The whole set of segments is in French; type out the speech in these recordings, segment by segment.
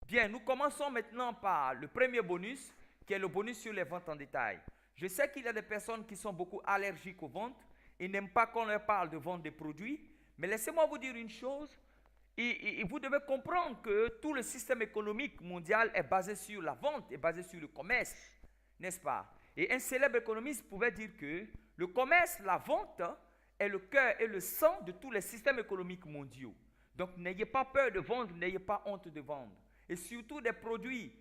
Bien, nous commençons maintenant par le premier bonus, qui est le bonus sur les ventes en détail. Je sais qu'il y a des personnes qui sont beaucoup allergiques aux ventes. Ils n'aiment pas qu'on leur parle de vente des produits. Mais laissez-moi vous dire une chose. Et vous devez comprendre que tout le système économique mondial est basé sur la vente, est basé sur le commerce, n'est-ce pas? Et un célèbre économiste pouvait dire que le commerce, la vente, est le cœur et le sang de tous les systèmes économiques mondiaux. Donc n'ayez pas peur de vendre, n'ayez pas honte de vendre. Et surtout des produits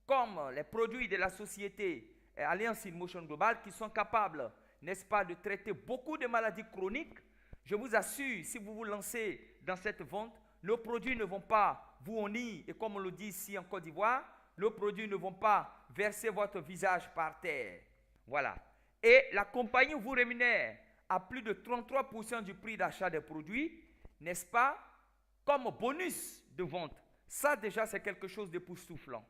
comme les produits de la société Alliance in Motion Global qui sont capables, n'est-ce pas, de traiter beaucoup de maladies chroniques. Je vous assure, si vous vous lancez dans cette vente, nos produits ne vont pas vous honir, et comme on le dit ici en Côte d'Ivoire, nos produits ne vont pas verser votre visage par terre. Voilà. Et la compagnie vous rémunère à plus de 33% du prix d'achat des produits, n'est-ce pas, comme bonus de vente. Ça déjà, c'est quelque chose d'époustouflant.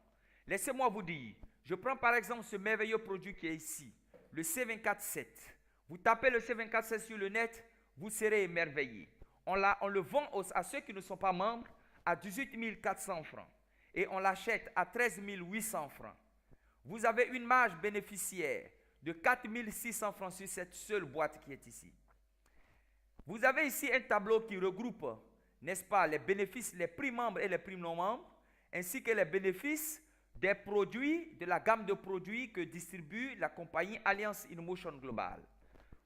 Laissez-moi vous dire, je prends par exemple ce merveilleux produit qui est ici, le C247. Vous tapez le C247 sur le net, vous serez émerveillé. On le vend à ceux qui ne sont pas membres à 18 400 francs. Et on l'achète à 13 800 francs. Vous avez une marge bénéficiaire de 4 600 francs sur cette seule boîte qui est ici. Vous avez ici un tableau qui regroupe, n'est-ce pas, les bénéfices, les prix membres et les prix non membres, ainsi que les bénéfices des produits, de la gamme de produits que distribue la compagnie Alliance in Motion Global.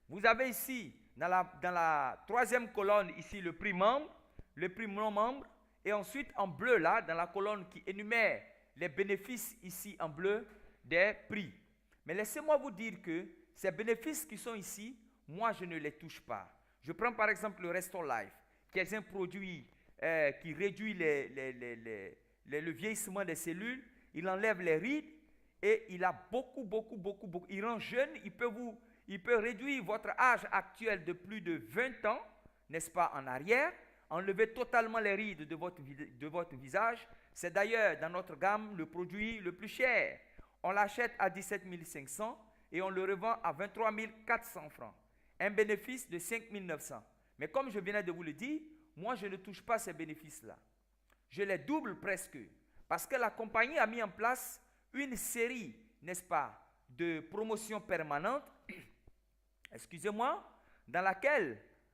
Vous avez ici, dans la troisième colonne, ici, le prix membre, le prix non membre, et ensuite en bleu, là, dans la colonne qui énumère les bénéfices, ici, en bleu, des prix. Mais laissez-moi vous dire que ces bénéfices qui sont ici, moi, je ne les touche pas. Je prends par exemple le Restore Life, qui est un produit qui réduit le vieillissement des cellules, il enlève les rides et il a beaucoup. Il rend jeune, il peut réduire votre âge actuel de plus de 20 ans, n'est-ce pas, en arrière, enlever totalement les rides de votre visage. C'est d'ailleurs dans notre gamme le produit le plus cher. On l'achète à 17 500 et on le revend à 23 400 francs. Un bénéfice de 5 900. Mais comme je venais de vous le dire, moi je ne touche pas ces bénéfices-là. Je les double presque. Parce que la compagnie a mis en place une série, n'est-ce pas, de promotions permanentes, excusez-moi,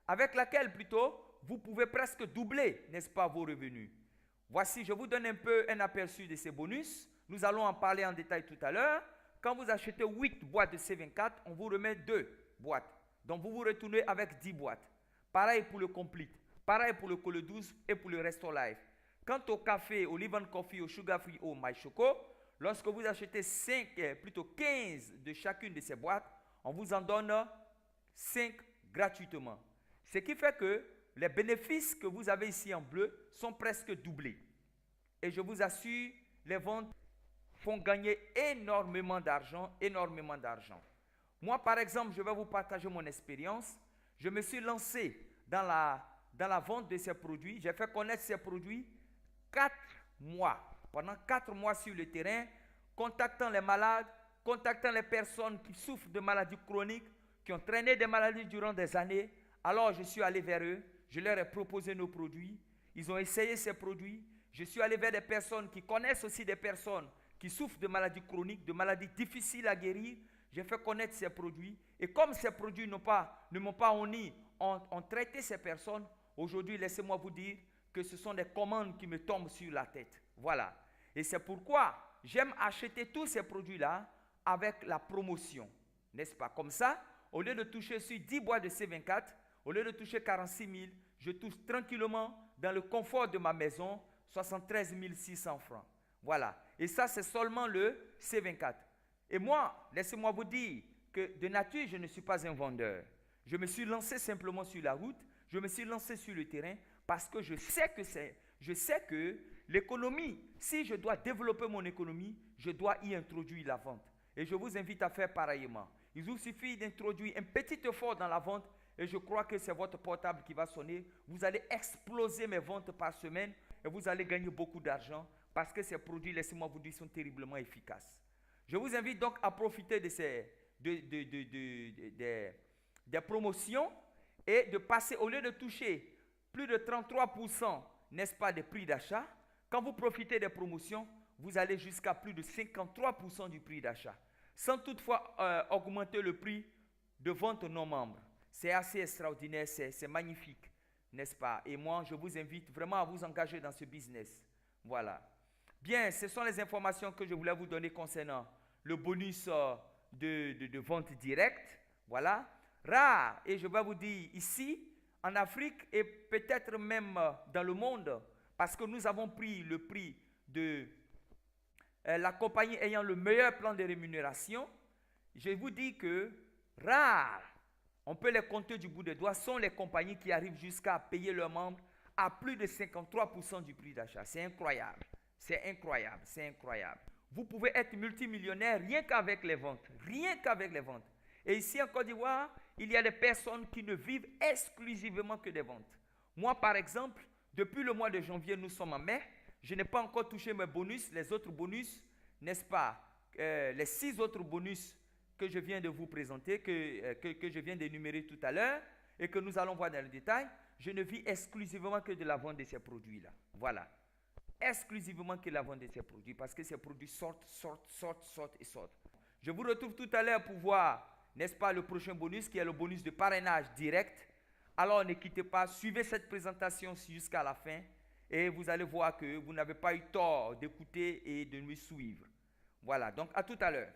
avec laquelle plutôt, vous pouvez presque doubler, n'est-ce pas, vos revenus. Voici, je vous donne un peu un aperçu de ces bonus. Nous allons en parler en détail tout à l'heure. Quand vous achetez 8 boîtes de C24, on vous remet 2 boîtes. Donc, vous vous retournez avec 10 boîtes. Pareil pour le Complete, pareil pour le Cole 12 et pour le Restore Life. Quant au café, au Live Coffee, au Sugar Free, au My Choco, lorsque vous achetez 15 de chacune de ces boîtes, on vous en donne 5 gratuitement. Ce qui fait que les bénéfices que vous avez ici en bleu sont presque doublés. Et je vous assure, les ventes font gagner énormément d'argent. Moi, par exemple, je vais vous partager mon expérience. Je me suis lancé dans la vente de ces produits. J'ai fait connaître ces produits 4 mois. Pendant 4 mois sur le terrain, contactant les malades, contactant les personnes qui souffrent de maladies chroniques, qui ont traîné des maladies durant des années. Alors, je suis allé vers eux. Je leur ai proposé nos produits. Ils ont essayé ces produits. Je suis allé vers des personnes qui connaissent aussi des personnes qui souffrent de maladies chroniques, de maladies difficiles à guérir. J'ai fait connaître ces produits. Et comme ces produits ne m'ont pas honni, ont traité ces personnes, aujourd'hui, laissez-moi vous dire que ce sont des commandes qui me tombent sur la tête. Voilà. Et c'est pourquoi j'aime acheter tous ces produits-là avec la promotion. N'est-ce pas? Comme ça, au lieu de toucher sur 10 boîtes de C24, au lieu de toucher 46 000, je touche tranquillement dans le confort de ma maison 73 600 francs. Voilà. Et ça, c'est seulement le C24. Et moi, laissez-moi vous dire que de nature, je ne suis pas un vendeur. Je me suis lancé simplement sur la route, je me suis lancé sur le terrain parce que je sais que l'économie, si je dois développer mon économie, je dois y introduire la vente. Et je vous invite à faire pareillement. Il vous suffit d'introduire un petit effort dans la vente et je crois que c'est votre portable qui va sonner. Vous allez exploser mes ventes par semaine et vous allez gagner beaucoup d'argent parce que ces produits, laissez-moi vous dire, sont terriblement efficaces. Je vous invite donc à profiter de des promotions et de passer, au lieu de toucher plus de 33%, n'est-ce pas, des prix d'achat, quand vous profitez des promotions, vous allez jusqu'à plus de 53% du prix d'achat, sans toutefois augmenter le prix de vente non membres. C'est assez extraordinaire, c'est magnifique, n'est-ce pas? Et moi, je vous invite vraiment à vous engager dans ce business. Voilà. Bien, ce sont les informations que je voulais vous donner concernant le bonus de vente directe. Voilà. Rare, et je vais vous dire ici, en Afrique et peut-être même dans le monde, parce que nous avons pris le prix de la compagnie ayant le meilleur plan de rémunération, je vous dis que rares, on peut les compter du bout des doigts, sont les compagnies qui arrivent jusqu'à payer leurs membres à plus de 53% du prix d'achat. C'est incroyable, c'est incroyable, c'est incroyable. Vous pouvez être multimillionnaire rien qu'avec les ventes, rien qu'avec les ventes. Et ici en Côte d'Ivoire, il y a des personnes qui ne vivent exclusivement que des ventes. Moi, par exemple, depuis le mois de janvier, nous sommes en mai, je n'ai pas encore touché mes bonus, les autres bonus, n'est-ce pas, les 6 autres bonus que je viens de vous présenter, que je viens d'énumérer tout à l'heure, et que nous allons voir dans le détail, je ne vis exclusivement que de la vente de ces produits-là. Voilà. Exclusivement que de la vente de ces produits, parce que ces produits sortent et sortent. Je vous retrouve tout à l'heure pour voir, n'est-ce pas, le prochain bonus, qui est le bonus de parrainage direct. Alors ne quittez pas, suivez cette présentation jusqu'à la fin, et vous allez voir que vous n'avez pas eu tort d'écouter et de nous suivre. Voilà, donc à tout à l'heure.